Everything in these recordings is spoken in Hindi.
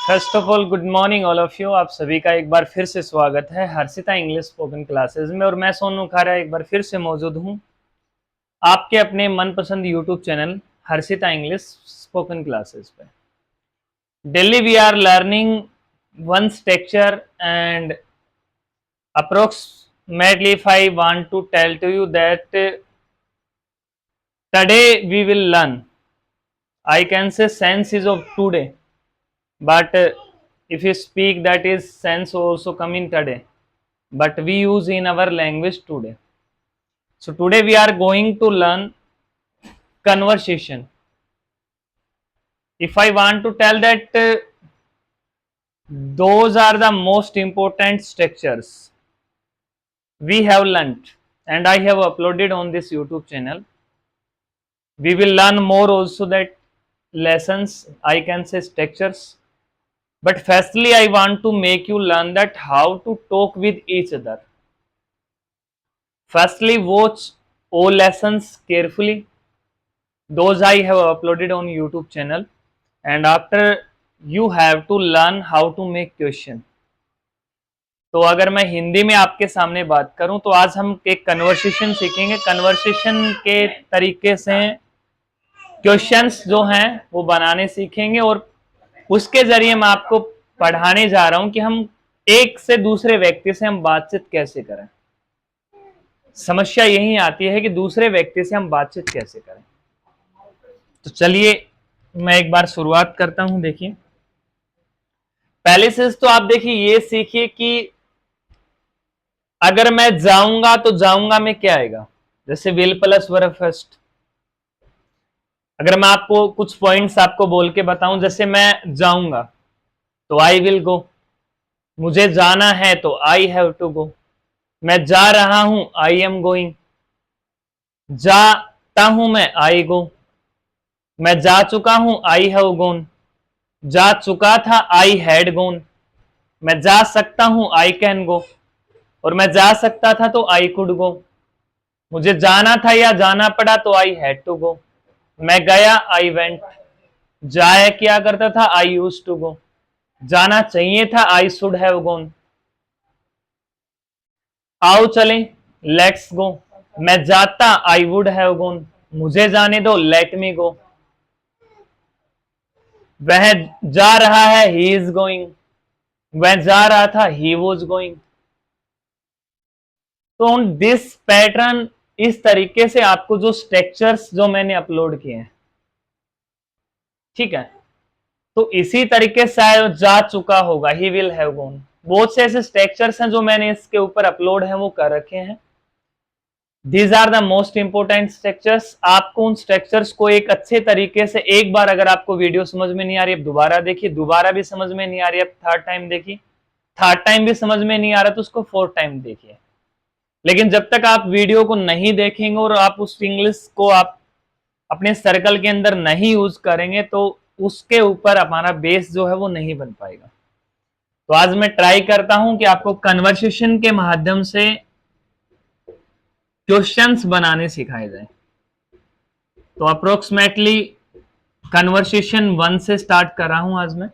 First of all good morning all of you. आप सभी का एक बार फिर से स्वागत है हर्षिता इंग्लिश स्पोकन क्लासेस में। और मैं सोनू खारा एक बार फिर से मौजूद हूँ आपके अपने मनपसंद YouTube channel Harshita English spoken classes पे। Daily we are learning one structure and approximately if I want to tell to you that today we will learn, I can say sense is of today, but if you speak that is sense also come in today, but we use in our language today. So today we are going to learn conversation. If I want to tell that those are the most important structures we have learnt and I have uploaded on this YouTube channel. We will learn more also that lessons, I can say structures. But firstly, I want to make you learn that how to talk with each other. Firstly, watch all lessons carefully. Those I have uploaded on YouTube channel. And after you have to learn how to make question. तो अगर मैं हिंदी में आपके सामने बात करूं तो आज हम एक कन्वर्सेशन सीखेंगे। कन्वर्सेशन के तरीके से क्वेश्चंस जो हैं वो बनाने सीखेंगे और उसके जरिए मैं आपको पढ़ाने जा रहा हूं कि हम एक से दूसरे व्यक्ति से हम बातचीत कैसे करें। समस्या यही आती है कि दूसरे व्यक्ति से हम बातचीत कैसे करें। तो चलिए मैं एक बार शुरुआत करता हूं। देखिए पहले से तो आप देखिए ये सीखिए कि अगर मैं जाऊंगा तो जाऊंगा में क्या आएगा। जैसे विल प्लस वर्ब फर्स्ट। अगर मैं आपको कुछ पॉइंट्स आपको बोल के बताऊं, जैसे मैं जाऊंगा तो आई विल गो, मुझे जाना है तो आई हैव टू गो, मैं जा रहा हूं आई एम गोइंग, जाता हूं मैं आई गो, मैं जा चुका हूं आई हैव गोन, जा चुका था आई हैड गोन, मैं जा सकता हूं आई कैन गो, और मैं जा सकता था तो आई कुड गो, मुझे जाना था या जाना पड़ा तो आई हैड टू गो, मैं गया आई वेंट, जाया किया करता था आई यूज्ड टू गो, जाना चाहिए था आई शुड हैव गोन। आओ चलें लेट्स गो, मैं जाता आई वुड हैव गोन, मुझे जाने दो लेट मी गो, वह जा रहा है ही इज गोइंग, वह जा रहा था ही वॉज गोइंग। तो ऑन दिस पैटर्न, इस तरीके से आपको जो स्ट्रक्चर्स जो मैंने अपलोड किए हैं, ठीक है, तो इसी तरीके से जा चुका होगा ही विल हैव गोन। बहुत से ऐसे स्ट्रक्चर्स हैं जो मैंने इसके ऊपर अपलोड है वो कर रखे हैं। These are the most important structures. आपको उन स्ट्रक्चर्स को एक अच्छे तरीके से, एक बार अगर आपको वीडियो समझ में नहीं आ रही है दोबारा देखिए, दोबारा भी समझ में नहीं आ रही है थर्ड टाइम देखिए, थर्ड टाइम भी समझ में नहीं आ रहा तो उसको फोर्थ टाइम देखिए। लेकिन जब तक आप वीडियो को नहीं देखेंगे और आप उस इंग्लिश को आप अपने सर्कल के अंदर नहीं यूज करेंगे तो उसके ऊपर हमारा बेस जो है वो नहीं बन पाएगा। तो आज मैं ट्राई करता हूं कि आपको कन्वर्सेशन के माध्यम से क्वेश्चंस बनाने सिखाए जाए। तो अप्रोक्सीमेटली कन्वर्सेशन 1 से स्टार्ट कर रहा हूं आज मैं।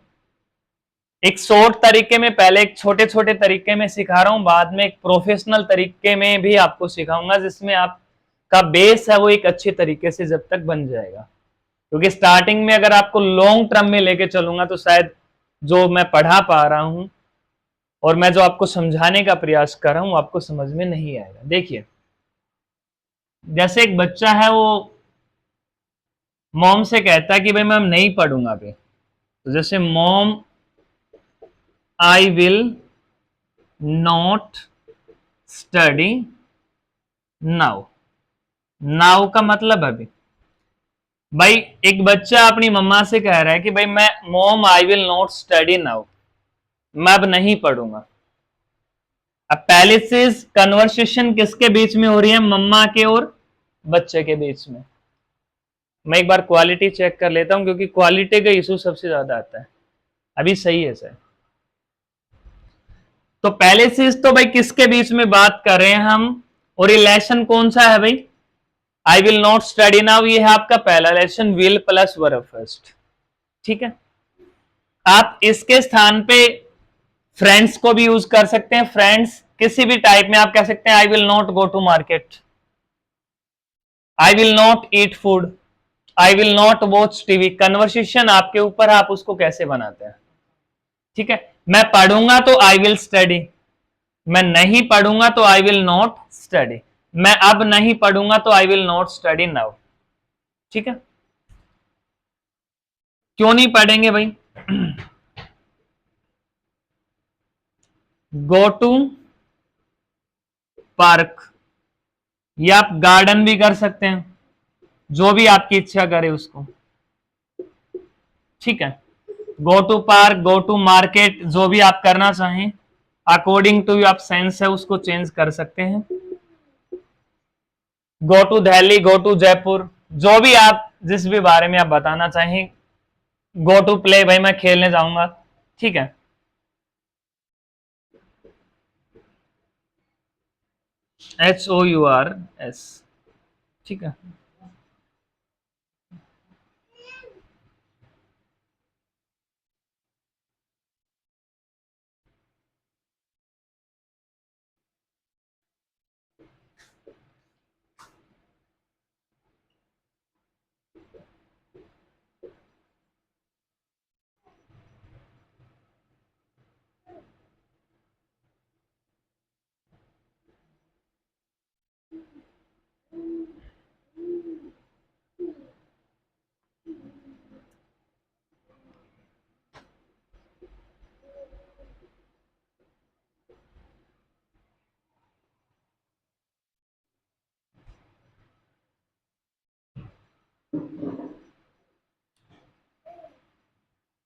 एक शॉर्ट तरीके में, पहले एक छोटे छोटे तरीके में सिखा रहा हूं, बाद में एक प्रोफेशनल तरीके में भी आपको सिखाऊंगा जिसमें आपका बेस है वो एक अच्छे तरीके से जब तक बन जाएगा। क्योंकि स्टार्टिंग में अगर आपको लॉन्ग टर्म में लेके चलूंगा तो शायद जो मैं पढ़ा पा रहा हूं और मैं जो आपको समझाने का प्रयास कर रहा हूं आपको समझ में नहीं आएगा। देखिए जैसे एक बच्चा है वो मॉम से कहता है कि भाई मैं नहीं पढ़ूंगा अभी, तो जैसे mom I will not study now. Now का मतलब अभी, भाई एक बच्चा अपनी मम्मा से कह रहा है कि भाई मैं mom I will not study now, मैं अब नहीं पढ़ूंगा। अब पहले से कन्वर्सेशन किसके बीच में हो रही है, मम्मा के और बच्चे के बीच में। मैं एक बार क्वालिटी चेक कर लेता हूं क्योंकि क्वालिटी का इशू सबसे ज्यादा आता है। अभी सही है सर। तो पहले से तो भाई किसके बीच में बात कर रहे हैं हम, और रिलेशन कौन सा है भाई, I will not study now, ये है आपका पहला lesson, will plus verb first. ठीक है, आप इसके स्थान पे फ्रेंड्स को भी यूज कर सकते हैं। फ्रेंड्स किसी भी टाइप में आप कह सकते हैं I will not go to market, I will not eat food, I will not watch TV. Conversation आपके ऊपर, आप उसको कैसे बनाते हैं। ठीक है, मैं पढ़ूंगा तो आई विल स्टडी, मैं नहीं पढ़ूंगा तो आई विल नॉट स्टडी, मैं अब नहीं पढ़ूंगा तो I will not study now. ठीक है, क्यों नहीं पढ़ेंगे भाई? गो टू पार्क, या आप गार्डन भी कर सकते हैं, जो भी आपकी इच्छा करे उसको। ठीक है, go to park, go to market, जो भी आप करना चाहें, अकॉर्डिंग टू आप सेंस है उसको चेंज कर सकते हैं। Go to Delhi, go to Jaipur, जो भी आप जिस भी बारे में आप बताना चाहें। गो टू प्ले, भाई मैं खेलने जाऊंगा। ठीक है, HOURS। ठीक है,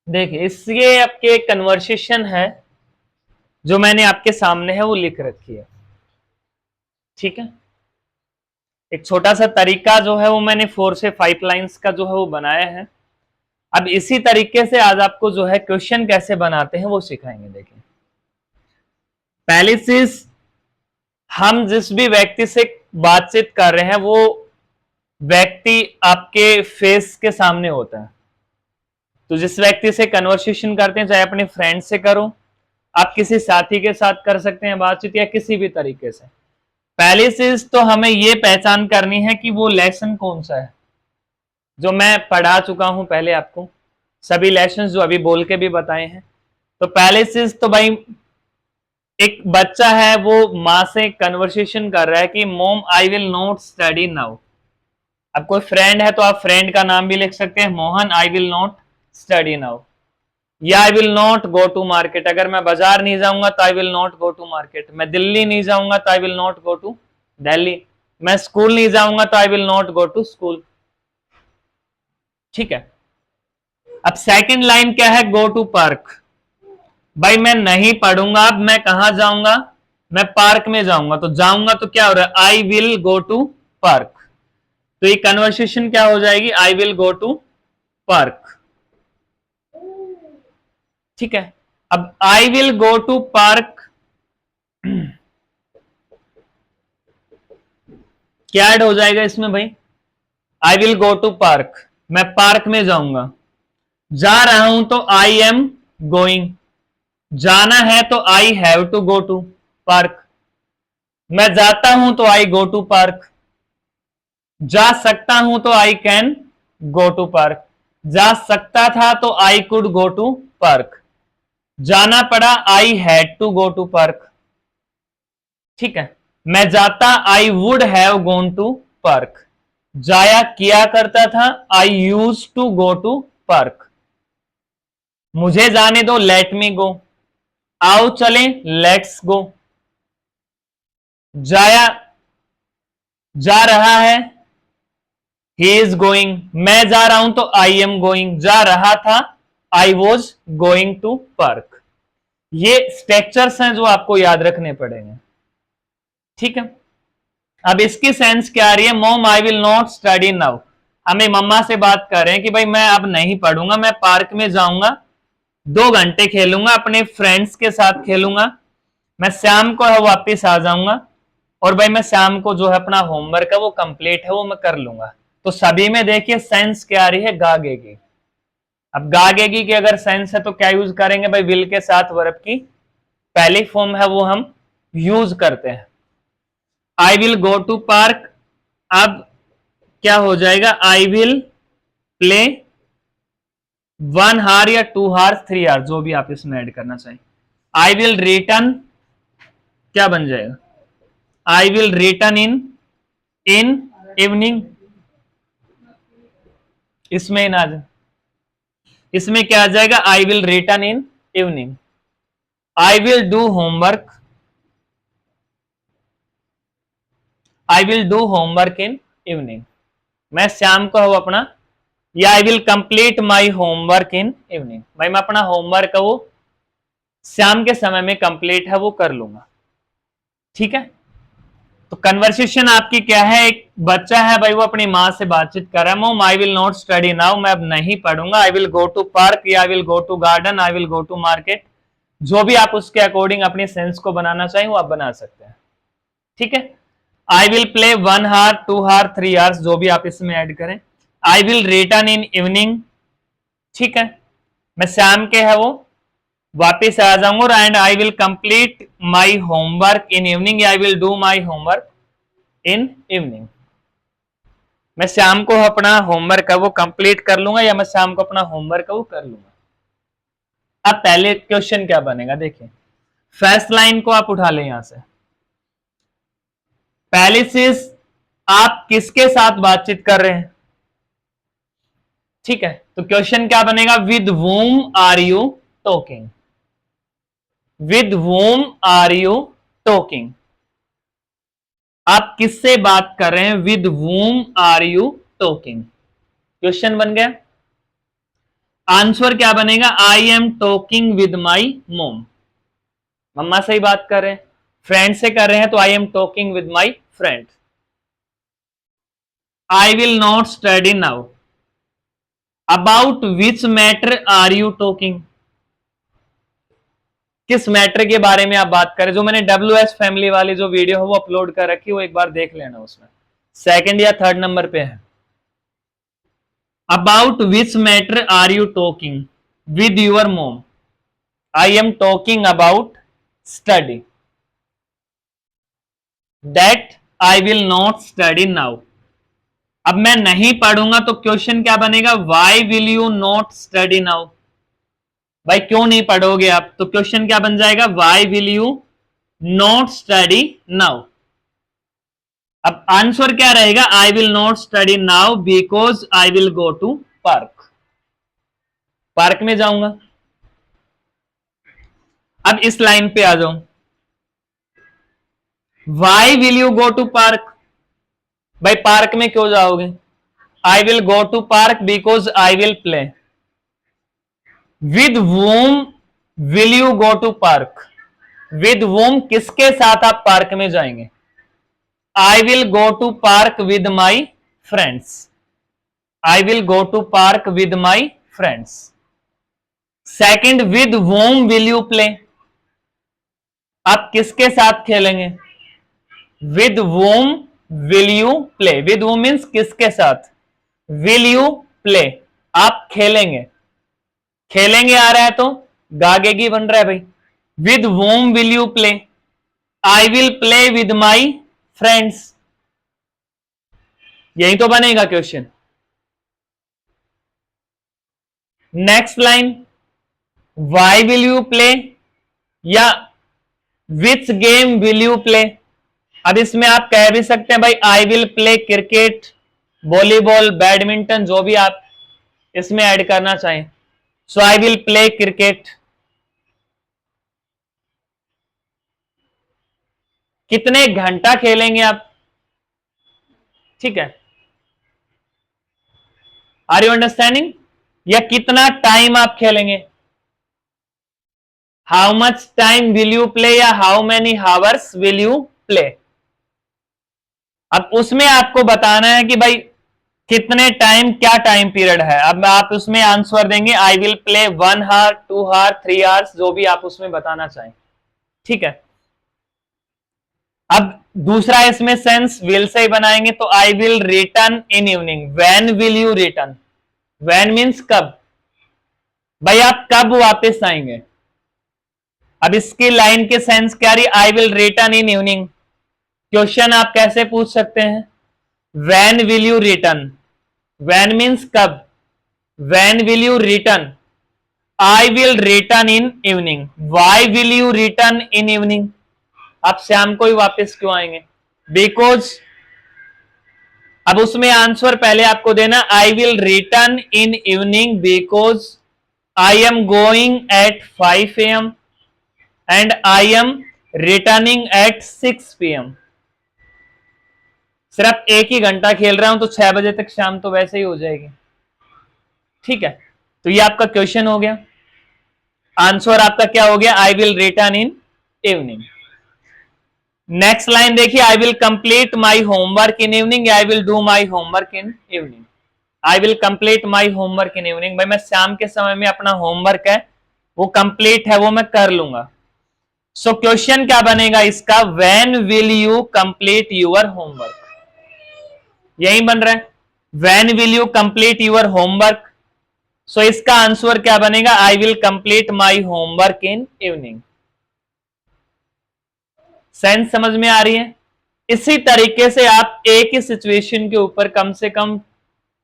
देखिए इसके आपके कन्वर्सेशन है जो मैंने आपके सामने है वो लिख रखी है। ठीक है, एक छोटा सा तरीका जो है वो मैंने 4 से 5 लाइंस का जो है वो बनाया है। अब इसी तरीके से आज आपको जो है क्वेश्चन कैसे बनाते हैं वो सिखाएंगे। देखिए, पहली चीज, हम जिस भी व्यक्ति से बातचीत कर रहे हैं वो व्यक्ति आपके फेस के सामने होता है। तो जिस व्यक्ति से कन्वर्सेशन करते हैं, चाहे अपने फ्रेंड से करो, आप किसी साथी के साथ कर सकते हैं बातचीत, या किसी भी तरीके से। पहली चीज तो हमें ये पहचान करनी है कि वो लेसन कौन सा है जो मैं पढ़ा चुका हूं पहले आपको, सभी लेसन जो अभी बोल के भी बताए हैं। तो पहली चीज तो भाई, एक बच्चा है वो माँ से कन्वर्सेशन कर रहा है कि मोम I will not study now. अब कोई फ्रेंड है तो आप फ्रेंड का नाम भी लिख सकते हैं, Mohan I will not study now, या I will not go to market. अगर मैं बाजार नहीं जाऊंगा तो I will not go to market, मैं दिल्ली नहीं जाऊंगा तो I will not go to Delhi, मैं स्कूल नहीं जाऊंगा तो I will not go to school. ठीक है, अब सेकंड लाइन क्या है, गो टू पार्क। भाई मैं नहीं पढ़ूंगा, अब मैं कहां जाऊंगा, मैं पार्क में जाऊंगा। तो जाऊंगा तो क्या हो रहा है, I will go to park. तो ये कन्वर्सेशन क्या हो जाएगी, I will go to park. ठीक है, अब I will go to park क्या ऐड हो जाएगा इसमें भाई, I will go to park, मैं पार्क में जाऊंगा। जा रहा हूं तो आई एम गोइंग, जाना है तो I have to go to park, मैं जाता हूं तो आई गो टू पार्क, जा सकता हूं तो I can go to park, जा सकता था तो I could go to park, जाना पड़ा I had to go to park. ठीक है, मैं जाता I would have gone to park, जाया किया करता था I use to go to park, मुझे जाने दो लेट मी गो, आओ चलें लेट्स गो, जाया जा रहा है ही इज गोइंग, मैं जा रहा हूं तो आई एम गोइंग, जा रहा था I was going to park. ये स्ट्रक्चर्स हैं जो आपको याद रखने पड़ेंगे। ठीक है, अब इसकी सेंस क्या आ रही है, mom I will not study now. हमें मम्मा से बात कर रहे हैं कि भाई मैं अब नहीं पढ़ूंगा, मैं पार्क में जाऊंगा, 2 घंटे खेलूंगा, अपने फ्रेंड्स के साथ खेलूंगा, मैं शाम को वापिस आ जाऊंगा और भाई मैं शाम को जो है अपना होमवर्क है वो कंप्लीट है वो मैं कर लूंगा। तो सभी में देखिए सेंस क्या आ रही है, गागेगी। अब गागेगी की अगर सेंस है तो क्या यूज करेंगे भाई, विल के साथ वर्ब की पहली फॉर्म है वो हम यूज करते हैं। I will go to park, अब क्या हो जाएगा, आई विल प्ले 1 हार या 2 हार 3 हार, जो भी आप इसमें ऐड करना चाहें। आई विल रिटर्न क्या बन जाएगा, आई विल रिटर्न इन इवनिंग, इसमें इन आ जाए, इसमें क्या आ जाएगा, आई will return in evening. I will do homework, I will do homework in evening, मैं शाम को हूं अपना, या I will complete my homework in evening, भाई मैं अपना होमवर्क है वो शाम के समय में कंप्लीट है वो कर लूंगा। ठीक है, तो कन्वर्सेशन आपकी क्या है, एक बच्चा है भाई वो अपनी माँ से बातचीत कर रहा है, mom I will not study now, मैं अब नहीं पढ़ूंगा, I will go to park या I will go to garden, I will go to market, जो भी आप उसके अकॉर्डिंग अपनी सेंस को बनाना चाहें वो आप बना सकते हैं। ठीक है, आई विल प्ले 1 हार 2 हार 3 हार्स, जो भी आप इसमें ऐड करें। आई विल रिटर्न इन इवनिंग, ठीक है, मैं शाम के है वो वापिस आ जाऊंगा, and I will complete my homework in evening, I will do my homework in evening, मैं शाम को अपना होमवर्क है वो कंप्लीट कर लूंगा या मैं शाम को अपना होमवर्क है वो कर लूंगा। अब पहले क्वेश्चन क्या बनेगा, देखिए फर्स्ट लाइन को आप उठा लें यहां से, पहली चीज आप किसके साथ बातचीत कर रहे हैं। ठीक है, तो क्वेश्चन क्या बनेगा, with whom are you talking, with whom are you talking, आप किससे बात कर रहे हैं, with whom are you talking, question बन गया। आंसर क्या बनेगा, I am talking with my mom, मम्मा से ही बात कर रहे हैं, फ्रेंड से कर रहे हैं तो I am talking with my friend. I will not study now, about which matter are you talking, किस मैटर के बारे में आप बात करें, जो मैंने WS फैमिली वाली जो वीडियो है वो अपलोड कर रखी है वो एक बार देख लेना, उसमें सेकंड या थर्ड नंबर पे है। About which matter are you talking with your mom, I am talking about study, that I will not study now, अब मैं नहीं पढ़ूंगा तो क्वेश्चन क्या बनेगा, why will you not study now, भाई क्यों नहीं पढ़ोगे आप, तो क्वेश्चन क्या बन जाएगा, why will you not study now. अब आंसर क्या रहेगा, I will not study now because I will go to park, park में जाऊंगा। अब इस लाइन पे आ जाऊं, why will you go to park, भाई पार्क में क्यों जाओगे, I will go to park because I will play, with whom will you go to park, with whom किसके साथ आप पार्क में जाएंगे, आई will go to park with my friends, I will go to park with my friends. Second, with whom will you play, आप किसके साथ खेलेंगे, with whom will you play, with whom means किसके साथ, विल यू प्ले आप खेलेंगे, खेलेंगे आ रहा है तो गागेगी बन रहा है भाई, with whom will you play, I will play with my friends, यही तो बनेगा question. Next line, why will you play या which game will you play, अब इसमें आप कह भी सकते हैं भाई I will play cricket volleyball badminton, जो भी आप इसमें ऐड करना चाहें, so I will play cricket, कितने घंटा खेलेंगे आप, ठीक है, आर यू अंडरस्टैंडिंग, या कितना टाइम आप खेलेंगे, how much time will you play या how many hours will you play, अब उसमें आपको बताना है कि भाई कितने टाइम, क्या टाइम पीरियड है, अब आप उसमें आंसर देंगे आई विल प्ले 1 हार 2 हार 3 हार्स, जो भी आप उसमें बताना चाहें। ठीक है, अब दूसरा इसमें सेंस विल से ही बनाएंगे, तो I will return in evening. When will you return? When means कब, भाई आप कब वापस आएंगे। अब इसकी लाइन के सेंस क्या रही, I will return in evening. Question आप कैसे पूछ सकते हैं, when will you return, when means कब, when will you return, I will return in evening. Why will you return in evening, आप शाम को ही वापस क्यों आएंगे, बिकॉज, अब उसमें आंसर पहले आपको देना, I will return in evening because I am going at 5 AM and I am returning at 6 PM। सिर्फ एक ही घंटा खेल रहा हूं तो 6 बजे तक शाम तो वैसे ही हो जाएगी, ठीक है। तो ये आपका क्वेश्चन हो गया, आंसर आपका क्या हो गया, I will return in evening. Next line देखिए, I will complete my homework in evening, I will do my homework in evening. I will complete my homework in evening, भाई मैं शाम के समय में अपना होमवर्क है वो कंप्लीट है, वो मैं कर लूंगा। सो क्वेश्चन क्या बनेगा इसका, when will you complete your homework, यही बन रहा है, when will you complete your homework. So इसका आंसर क्या बनेगा, I will complete my homework in evening. Sense समझ में आ रही है। इसी तरीके से आप एक ही सिचुएशन के ऊपर कम से कम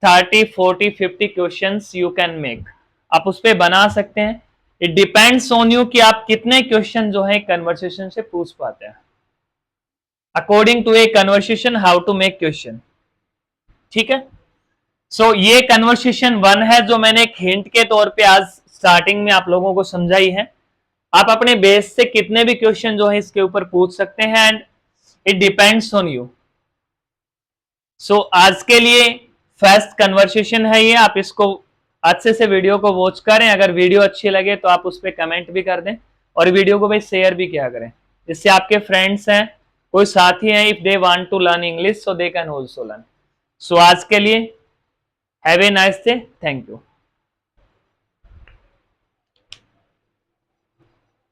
30, 40, 50 क्वेश्चंस यू कैन मेक, आप उस पर बना सकते हैं। इट डिपेंड्स ऑन यू कि आप कितने क्वेश्चन जो है कन्वर्सेशन से पूछ पाते हैं, according to a conversation how to make question, ठीक है। सो ये कन्वर्सेशन 1 है जो मैंने एक हिंट के तौर पे आज स्टार्टिंग में आप लोगों को समझाई है। आप अपने बेस से कितने भी क्वेश्चन जो है इसके ऊपर पूछ सकते हैं and it depends on you. So आज के लिए फर्स्ट कन्वर्सेशन है ये, आप इसको अच्छे से वीडियो को वॉच करें। अगर वीडियो अच्छी लगे तो आप उस पर कमेंट भी कर दें और वीडियो को भाई शेयर भी किया करें, इससे आपके फ्रेंड्स हैं, कोई साथी हैं, if they want to learn English so they can also learn. So आज के लिए have a nice day, thank you.